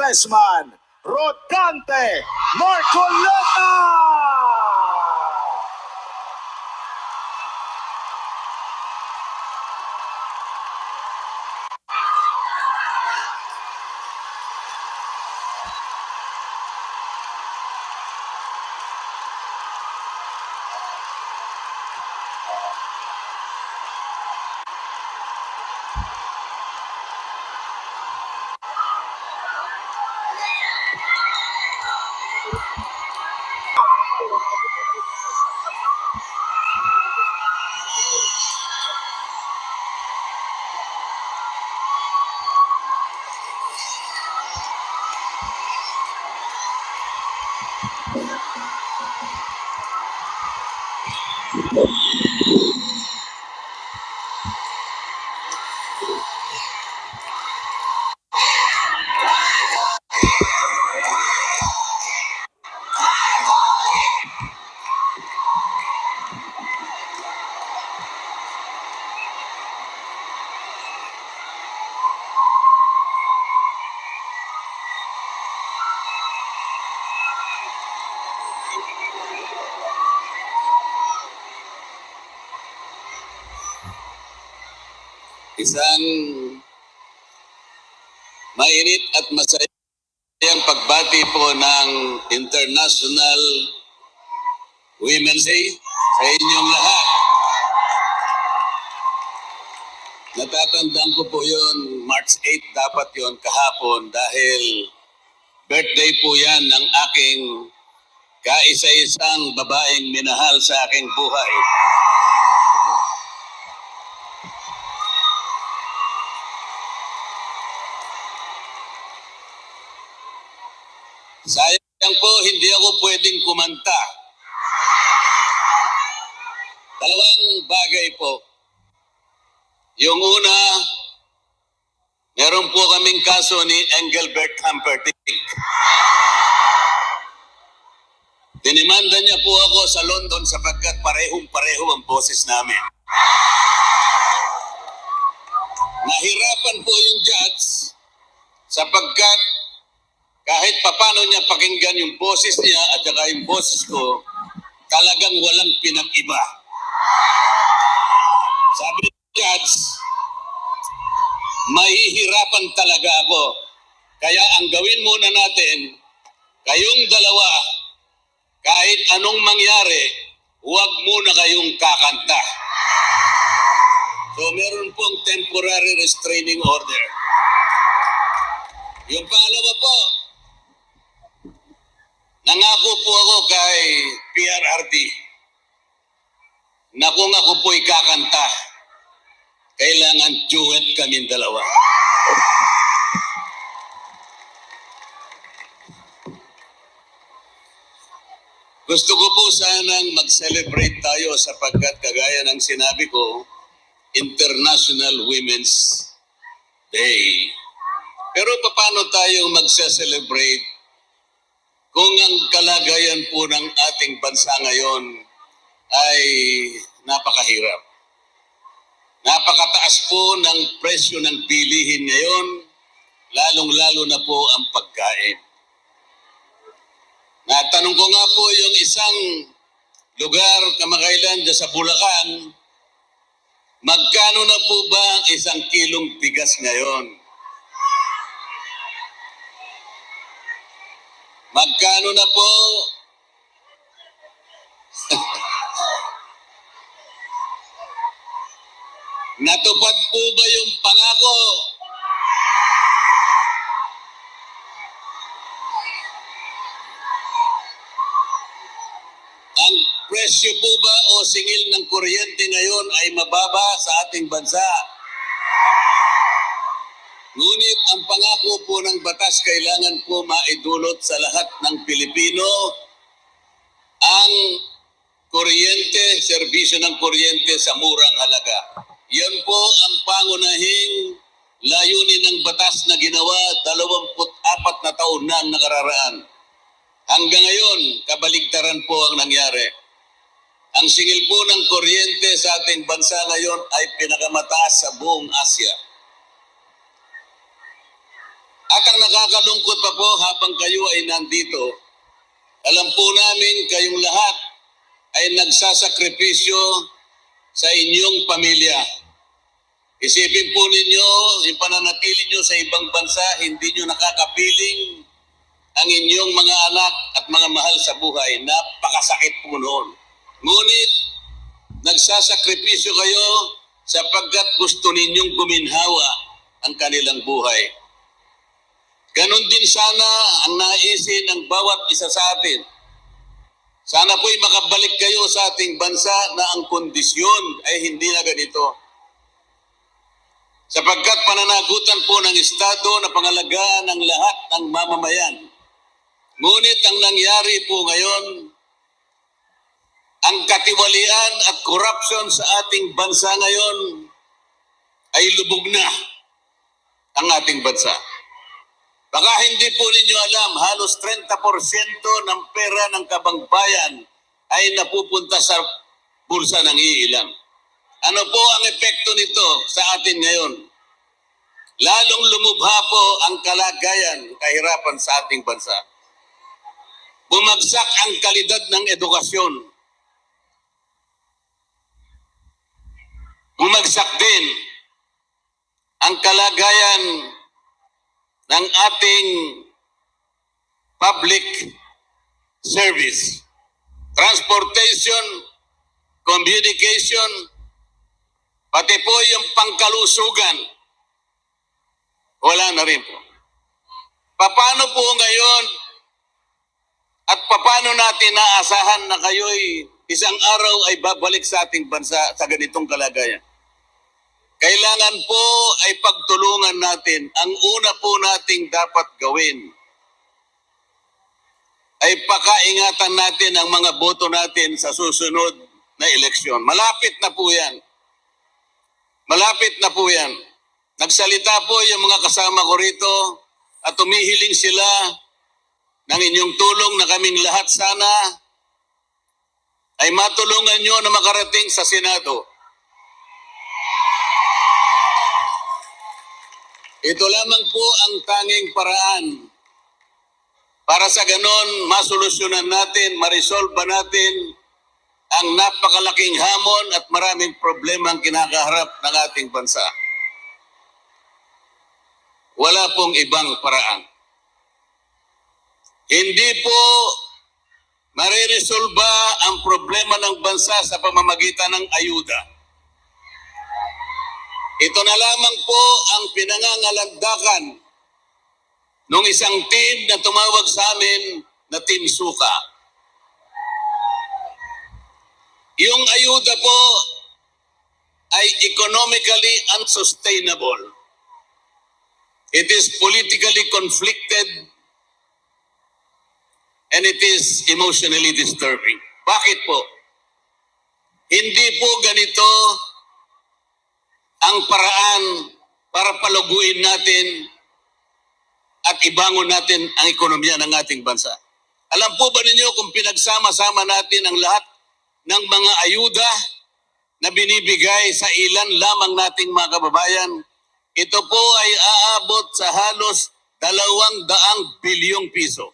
Congressman Rodante Marcoleta! Isang mainit at masayang pagbati po ng International Women's Day sa inyong lahat. Natatandaan ko po yun, March 8 dapat yun kahapon dahil birthday po yan ng aking kaisa-isang babaeng minahal sa aking buhay. Sayang po, hindi ako pwedeng kumanta. Dalawang bagay po. Yung una, meron po kaming kaso ni Engelbert Humperdinck. Dinimanda niya po ako sa London sapagkat parehong-pareho ang boses namin. Nahirapan po yung judge sapagkat kahit papano niya pakinggan yung boses niya at saka yung boses ko, talagang walang pinag-iba. Sabi ng judge, mahihirapan talaga ako. Kaya ang gawin muna natin, kayong dalawa, kahit anong mangyari, huwag muna kayong kakanta. So meron pong temporary restraining order. Yung pangalawa po, nangako po ako kay PRRD na kung ako po'y kakanta, kailangan duet kaming dalawa. Gusto ko po sanang mag-celebrate tayo sapagkat kagaya ng sinabi ko, International Women's Day. Pero paano tayo mag-celebrate kung ang kalagayan po ng ating bansa ngayon ay napakahirap? Napakataas po ng presyo ng bilihin ngayon, lalong-lalo na po ang pagkain. Natanong ko nga po yung isang lugar kamakailan dyan sa Bulacan, magkano na po ba ang 1 kilong bigas ngayon? Magkano na po? Natupad po ba yung pangako? Ang presyo po ba o singil ng kuryente ngayon ay mababa sa ating bansa? Ngunit ang pangako po ng batas kailangan po maidulot sa lahat ng Pilipino ang kuryente, serbisyo ng kuryente sa murang halaga. Yan po ang pangunahing layunin ng batas na ginawa 24 na taon na nakararaan. Hanggang ngayon, kabaligtaran po ang nangyari. Ang singil po ng kuryente sa ating bansa ngayon ay pinakamataas sa buong Asia. At ang nakakalungkot pa po habang kayo ay nandito, alam po namin kayong lahat ay nagsasakripisyo sa inyong pamilya. Isipin po ninyo, yung pananatili nyo sa ibang bansa, hindi nyo nakakapiling ang inyong mga anak at mga mahal sa buhay. Napakasakit po noon. Ngunit, nagsasakripisyo kayo sapagkat gusto ninyong guminhawa ang kanilang buhay. Ganon din sana ang naisin ng bawat isa sa atin. Sana po'y makabalik kayo sa ating bansa na ang kondisyon ay hindi na ganito. Sapagkat pananagutan po ng Estado na pangalagaan ng lahat ng mamamayan. Ngunit ang nangyari po ngayon, ang katiwalian at corruption sa ating bansa ngayon ay lubog na ang ating bansa. Baka hindi po ninyo alam, halos 30% ng pera ng kabangbayan ay napupunta sa bulsa ng iilan. Ano po ang epekto nito sa atin ngayon? Lalong lumubha po ang kalagayan, kahirapan sa ating bansa. Bumagsak ang kalidad ng edukasyon. Bumagsak din ang kalagayan ng ating public service, transportation, communication, pati po yung pangkalusugan, wala na rin po. Paano po ngayon at paano natin naasahan na kayo'y isang araw ay babalik sa ating bansa sa ganitong kalagayan? Kailangan po ay pagtulungan natin. Ang una po nating dapat gawin ay pakaingatan natin ang mga boto natin sa susunod na eleksyon. Malapit na po yan. Malapit na po yan. Nagsalita po yung mga kasama ko rito at humihiling sila ng inyong tulong na kaming lahat sana ay matulungan nyo na makarating sa Senado. Ito lamang po ang tanging paraan para sa ganon masolusyonan natin, marisolba natin ang napakalaking hamon at maraming problema ang kinakaharap ng ating bansa. Wala pong ibang paraan. Hindi po mariresolba ang problema ng bansa sa pamamagitan ng ayuda. Ito na lamang po ang pinangangalagdakan ng isang team na tumawag sa amin na Team Suka. Yung ayuda po ay economically unsustainable. It is politically conflicted and it is emotionally disturbing. Bakit po? Hindi po ganito ang paraan para paluguin natin at ibangon natin ang ekonomiya ng ating bansa. Alam po ba ninyo kung pinagsama-sama natin ang lahat ng mga ayuda na binibigay sa ilan lamang nating mga kababayan, ito po ay aabot sa halos 200 bilyong piso.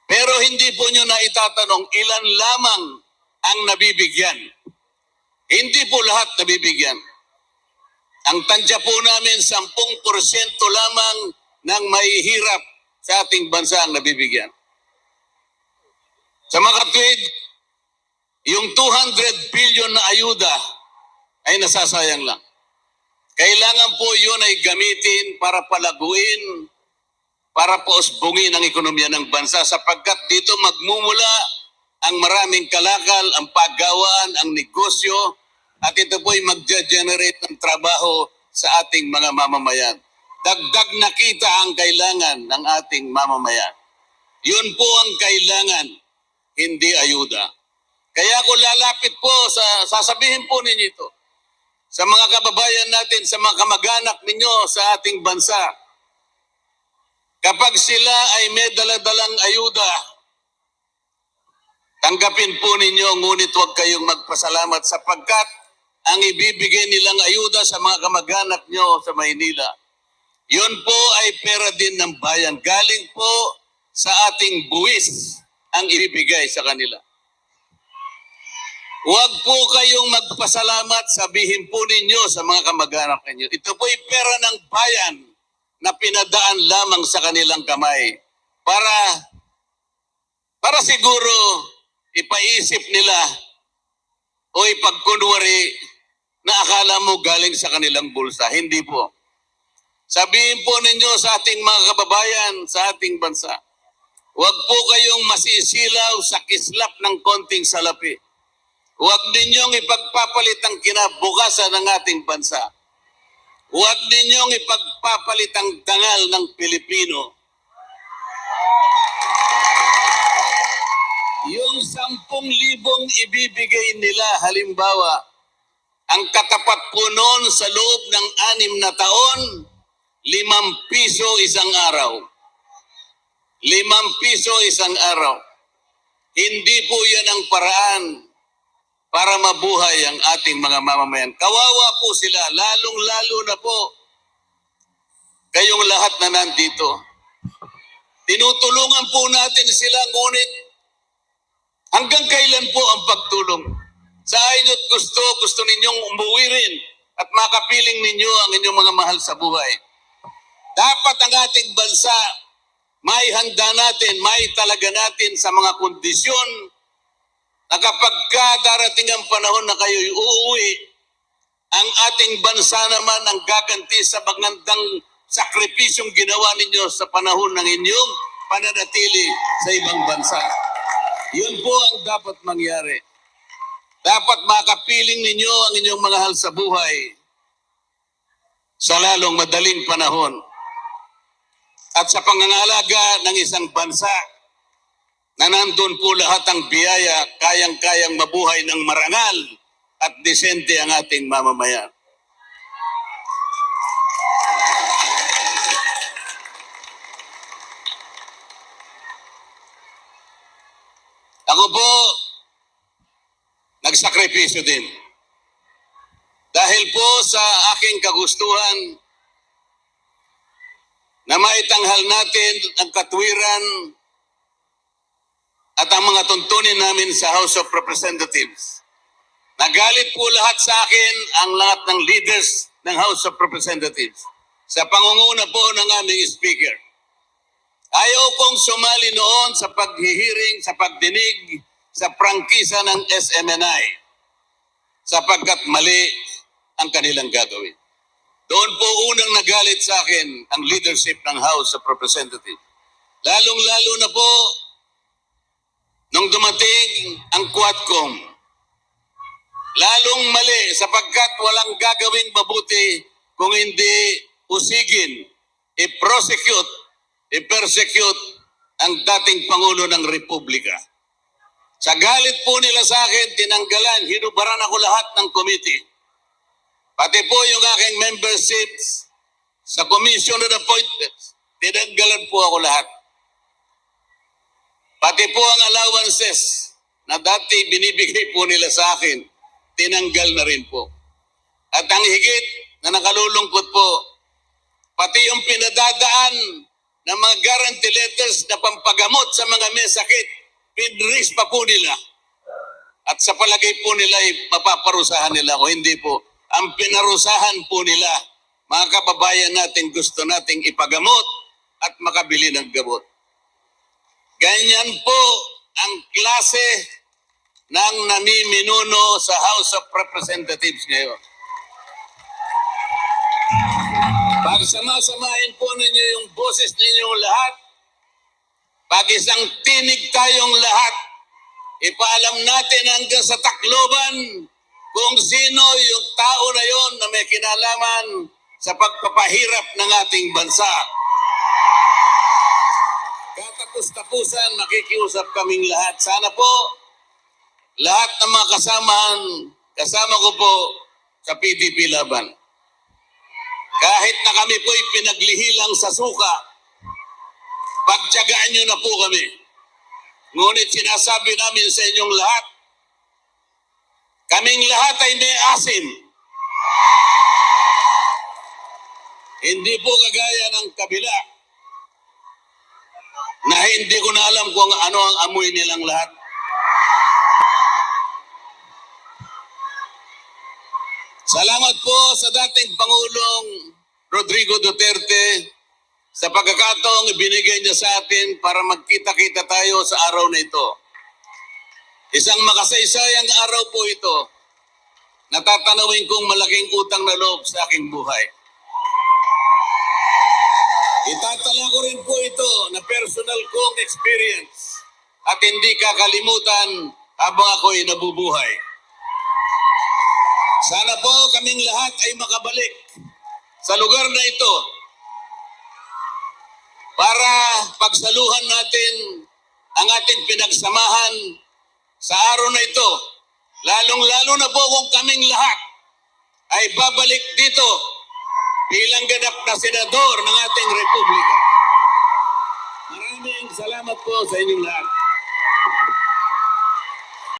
Pero hindi po nyo na itatanong ilan lamang ang nabibigyan. Hindi po lahat nabibigyan. Ang tansya po namin, 10% lamang ng mahihirap sa ating bansa ang nabibigyan. Sa mga katwid, yung 200 billion na ayuda ay nasasayang lang. Kailangan po yun ay gamitin para palaguin, para pausbungin ang ekonomiya ng bansa sapagkat dito magmumula ang maraming kalakal, ang paggawaan, ang negosyo, at ito po'y mag-generate ng trabaho sa ating mga mamamayan. Dagdag na kita ang kailangan ng ating mamamayan. Yun po ang kailangan, hindi ayuda. Kaya ako lalapit po, sasabihin po ninyo ito, sa mga kababayan natin, sa mga kamag-anak ninyo sa ating bansa, kapag sila ay may daladalang ayuda, tanggapin po ninyo, ngunit huwag kayong magpasalamat sapagkat ang ibibigay nilang ayuda sa mga kamag-anak nyo sa Maynila Yun po ay pera din ng bayan. Galing po sa ating buwis ang ibibigay sa kanila. Huwag po kayong magpasalamat, sabihin po ninyo sa mga kamag-anak ninyo. Ito po ay pera ng bayan na pinadaan lamang sa kanilang kamay para siguro ipaisip nila o ipagkunwari na akala mo galing sa kanilang bulsa. Hindi po. Sabihin po ninyo sa ating mga kababayan sa ating bansa, huwag po kayong masisilaw sa kislap ng konting salapi. Huwag ninyong ipagpapalit ang kinabukasan ng ating bansa. Huwag ninyong ipagpapalit ang dangal ng Pilipino. Yung 10,000 ibibigay nila, halimbawa, ang katapat po noon sa loob ng 6 na taon, 5 piso isang araw. 5 piso isang araw. Hindi po yan ang paraan para mabuhay ang ating mga mamamayan. Kawawa po sila, lalong-lalo na po kayong lahat na nandito. Tinutulungan po natin sila, ngunit hanggang kailan po ang pagtulong? Sa inyo't gusto ninyong umuwi rin at makapiling ninyo ang inyong mga mahal sa buhay. Dapat ang ating bansa, may handa natin, may talaga natin sa mga kondisyon na kapag darating ang panahon na kayo'y uuwi, ang ating bansa naman ang gaganti sa magandang sakripisyong ginawa ninyo sa panahon ng inyong pananatili sa ibang bansa. Yun po ang dapat mangyari. Dapat makapiling ninyo ang inyong mga mahal sa buhay sa lalong madaling panahon. At sa pangangalaga ng isang bansa na nandun po lahat ang biyaya, kayang-kayang mabuhay ng marangal at disente ang ating mamamayan. Ako po, nagsakripisyo din. Dahil po sa aking kagustuhan na maitanghal natin ang katwiran at ang mga tuntunin namin sa House of Representatives. Nagalit po lahat sa akin ang lahat ng leaders ng House of Representatives sa pangunguna po ng aming speaker. Ayaw kong sumali noon sa paghihiring, sa pagdinig, sa prangkisa ng SMNI sapagkat mali ang kanilang gagawin. Doon po unang nagalit sa akin ang leadership ng House of Representatives. Lalong-lalo na po nung dumating ang Quadcom. Lalong mali sapagkat walang gagawing mabuti kung hindi usigin, i-persecute ang dating Pangulo ng Republika. Sa galit po nila sa akin, tinanggalan, hinubaran ako lahat ng committee. Pati po yung aking memberships sa Commission on Appointments, tinanggalan po ako lahat. Pati po ang allowances na dati binibigay po nila sa akin, tinanggal na rin po. At ang higit na nakalulungkot po, pati yung pinadadaan ng mga guarantee letters na pampagamot sa mga may sakit, pinris pa po nila. At sa palagay po nila, mapaparusahan nila ako. Hindi po. Ang pinarusahan po nila, mga kababayan natin gusto nating ipagamot at makabili ng gamot. Ganyan po ang klase ng namiminuno sa House of Representatives ngayon. Pagsama-samahin po ninyo yung boses ninyong lahat, pag isang tinig tayong lahat, ipaalam natin hanggang sa Tacloban kung sino yung tao na yon na may kinalaman sa pagpapahirap ng ating bansa. Katapos-tapusan, makikiusap kaming lahat. Sana po, lahat ng mga kasama ko po sa PDP Laban. Kahit na kami po'y pinaglihilang sa suka, pagtiyagaan nyo na po kami. Ngunit sinasabi namin sa inyong lahat, kaming lahat ay may asim. Hindi po kagaya ng kabila na hindi ko na alam kung ano ang amoy nilang lahat. Salamat po sa dating Pangulong Rodrigo Duterte sa pagkakataong ibinigay niya sa atin para magkita-kita tayo sa araw na ito. Isang makasaysayang araw po ito na tatanawin kong malaking utang na loob sa aking buhay. Itatala ko rin po ito na personal kong experience at hindi kakalimutan habang ako'y nabubuhay. Sana po kaming lahat ay makabalik sa lugar na ito para pagsaluhan natin ang ating pinagsamahan sa araw na ito. Lalong-lalo na po kung kaming lahat ay babalik dito bilang ganap na senador ng ating Republika. Maraming salamat po sa inyong lahat.